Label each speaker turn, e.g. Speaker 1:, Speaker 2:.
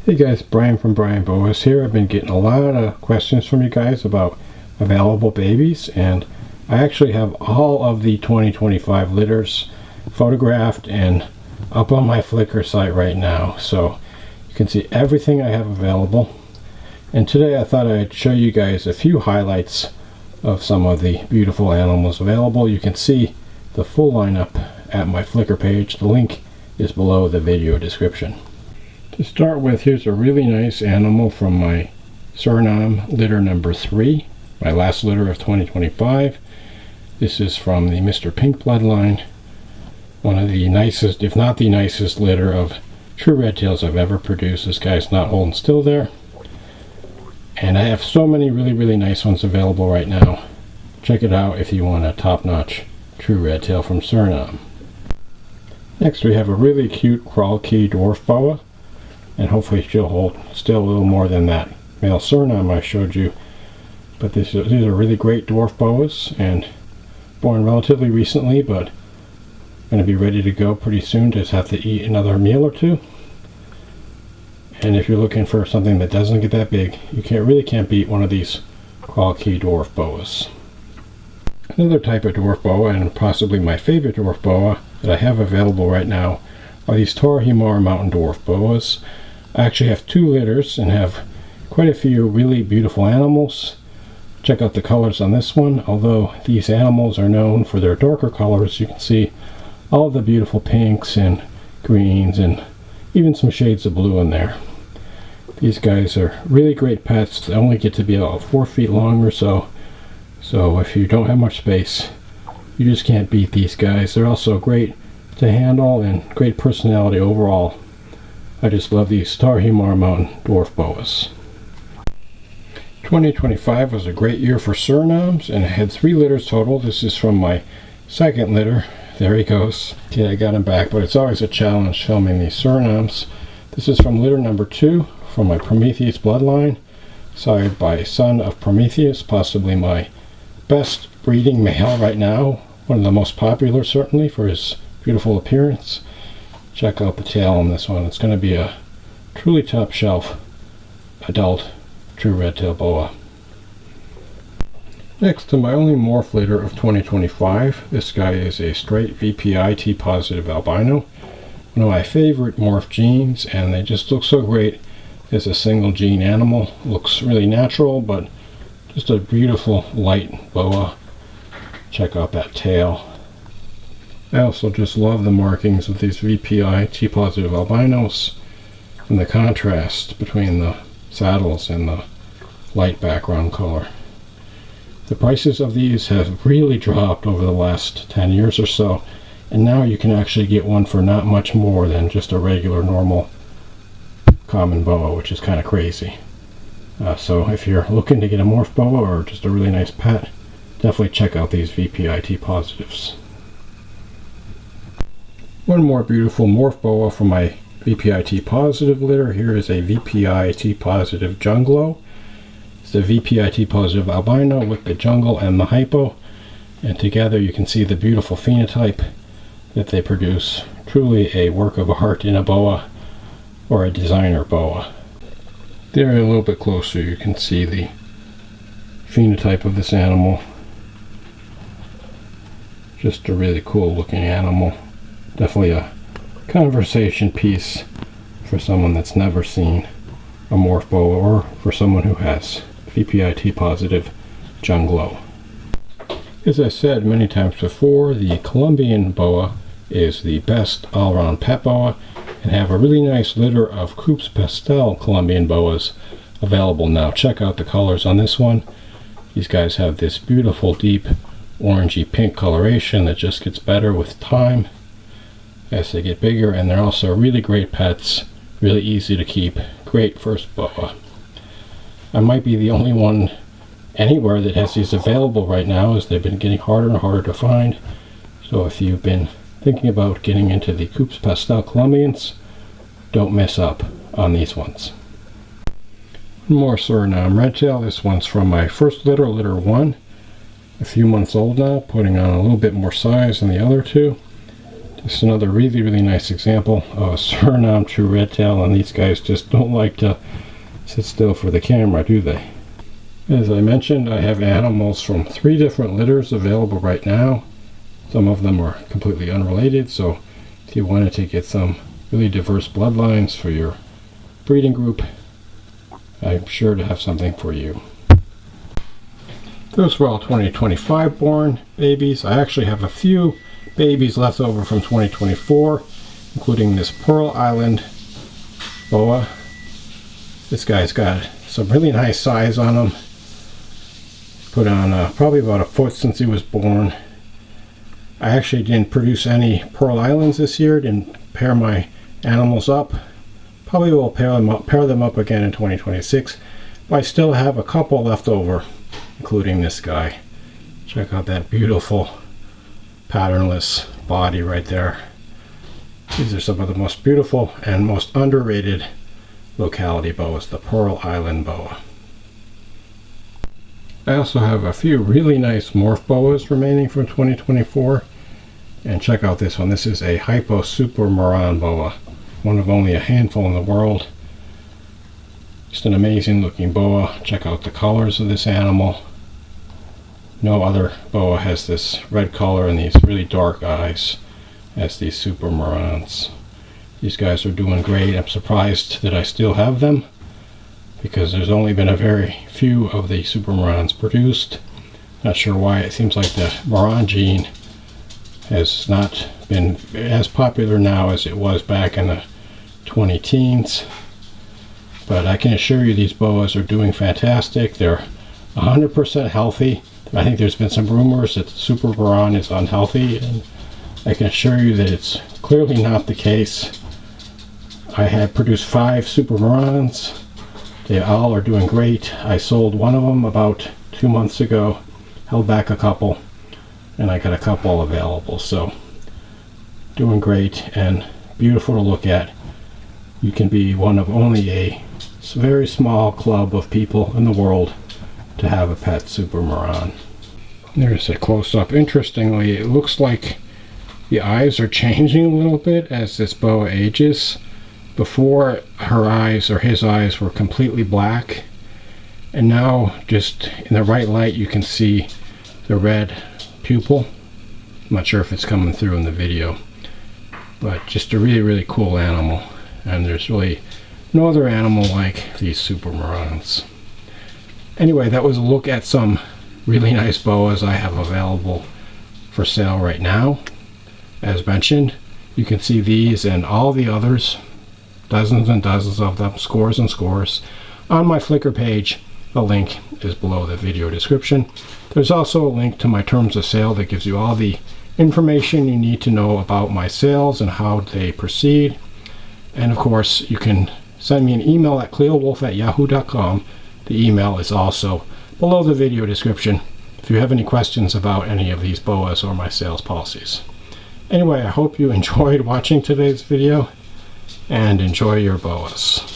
Speaker 1: Hey guys, Brian from Boas here. I've been getting a lot of questions from you guys about available babies, and I actually have all of the 2025 litters photographed and up on my Flickr site right now, so you can see everything I have available. And today I thought I'd show you guys a few highlights of some of the beautiful animals available. You can see the full lineup at my Flickr page. The link is below the video description. To start with, here's a really nice animal from my Suriname litter number 3, my last litter of 2025. This is from the Mr. Pink bloodline, one of the nicest, if not the nicest, litter of true red tails I've ever produced. This guy's not holding still there. And I have so many really nice ones available right now. Check it out if you want a top-notch true red tail from Suriname. Next we have a really cute crawl key dwarf boa. And hopefully she'll hold still a little more than that male Suriname I showed you. But these are really great dwarf boas, and born relatively recently, but going to be ready to go pretty soon. Just have to eat another meal or two. And if you're looking for something that doesn't get that big, you really can't beat one of these crawl key dwarf boas. Another type of dwarf boa, and possibly my favorite dwarf boa that I have available right now, are these Torihimar mountain dwarf boas. I actually have 2 litters and have quite a few really beautiful animals. Check out the colors on this one. Although these animals are known for their darker colors, you can see all the beautiful pinks and greens and even some shades of blue in there. These guys are really great pets. They only get to be about 4 feet long or so. So if you don't have much space, you just can't beat these guys. They're also great to handle and great personality overall. I just love these Torihimar mountain dwarf boas. 2025 was a great year for Surinames, and I had 3 litters total. This is from my second litter. There he goes. Okay, I got him back, but it's always a challenge filming these Surinames. This is from litter number 2 from my Prometheus bloodline, sired by son of Prometheus, possibly my best breeding male right now. One of the most popular, certainly, for his beautiful appearance. Check out the tail on this one. It's going to be a truly top shelf adult true red tail boa. Next to my only morph litter of 2025, this guy is a straight VPI T positive albino. One of my favorite morph genes, and they just look so great as a single gene animal. Looks really natural, but just a beautiful light boa. Check out that tail. I also just love the markings of these VPI T positive albinos and the contrast between the saddles and the light background color. The prices of these have really dropped over the last 10 years or so, and now you can actually get one for not much more than just a regular normal common boa, which is kind of crazy. So if you're looking to get a morph boa or just a really nice pet, definitely check out these VPI T positives. One more beautiful morph boa from my VPI T positive litter. Here is a VPI T positive junglo. It's the VPI T positive albino with the jungle and the hypo, and together you can see the beautiful phenotype that they produce. Truly a work of art in a boa, or a designer boa. There, a little bit closer, you can see the phenotype of this animal. Just a really cool looking animal. Definitely a conversation piece for someone that's never seen a morph boa, or for someone who has VPI T positive junglo. As I said many times before, the Colombian boa is the best all-around pet boa, and have a really nice litter of Coups Pastel Colombian boas available now. Check out the colors on this one. These guys have this beautiful deep orangey pink coloration that just gets better with time as they get bigger, and they're also really great pets, really easy to keep, great first boa. I might be the only one anywhere that has these available right now, as they've been getting harder and harder to find. So if you've been thinking about getting into the Coups Pastel Colombians, don't miss up on these ones. One more Suriname red tail. This one's from my first litter, litter 1. A few months old now, putting on a little bit more size than the other 2. This is another really nice example of a Suriname true red tail, and these guys just don't like to sit still for the camera, do they? As I mentioned, I have animals from 3 different litters available right now. Some of them are completely unrelated, so if you wanted to get some really diverse bloodlines for your breeding group, I'm sure to have something for you. Those were all 2025 born babies. I actually have a few babies left over from 2024, including this Pearl Island boa. This guy's got some really nice size on him. Put on probably about a foot since he was born. I actually didn't produce any Pearl Islands this year, didn't pair my animals up. Probably will pair them up again in 2026, but I still have a couple left over, including this guy. Check out that beautiful patternless body right there. These are some of the most beautiful and most underrated locality boas, the Pearl Island boa. I also have a few really nice morph boas remaining from 2024. And check out this one. This is a Hypo Super Moran boa, one of only a handful in the world. Just an amazing looking boa. Check out the colors of this animal. No other boa has this red color and these really dark eyes as these Super Morans. These guys are doing great. I'm surprised that I still have them, because there's only been a very few of the Super Morans produced. Not sure why. It seems like the Moran gene has not been as popular now as it was back in the 20-teens. But I can assure you these boas are doing fantastic. They're 100% healthy. I think there's been some rumors that the Super Moran is unhealthy, and I can assure you that it's clearly not the case. I had produced 5 Super Morans. They all are doing great. I sold one of them about 2 months ago, held back a couple, and I got a couple available. So doing great and beautiful to look at. You can be one of only a very small club of people in the world to have a pet Super Moran. There's a close-up. Interestingly, it looks like the eyes are changing a little bit as this boa ages. Before, her eyes or his eyes were completely black, and now just in the right light you can see the red pupil. I'm not sure if it's coming through in the video, but just a really cool animal, and there's really no other animal like these Super Morans. Anyway, that was a look at some really nice boas I have available for sale right now. As mentioned, you can see these and all the others, dozens and dozens of them, scores and scores, on my Flickr page. The link is below the video description. There's also a link to my terms of sale that gives you all the information you need to know about my sales and how they proceed. And of course, you can send me an email at cleowolf@yahoo.com. The email is also below the video description if you have any questions about any of these boas or my sales policies. Anyway, I hope you enjoyed watching today's video, and enjoy your boas.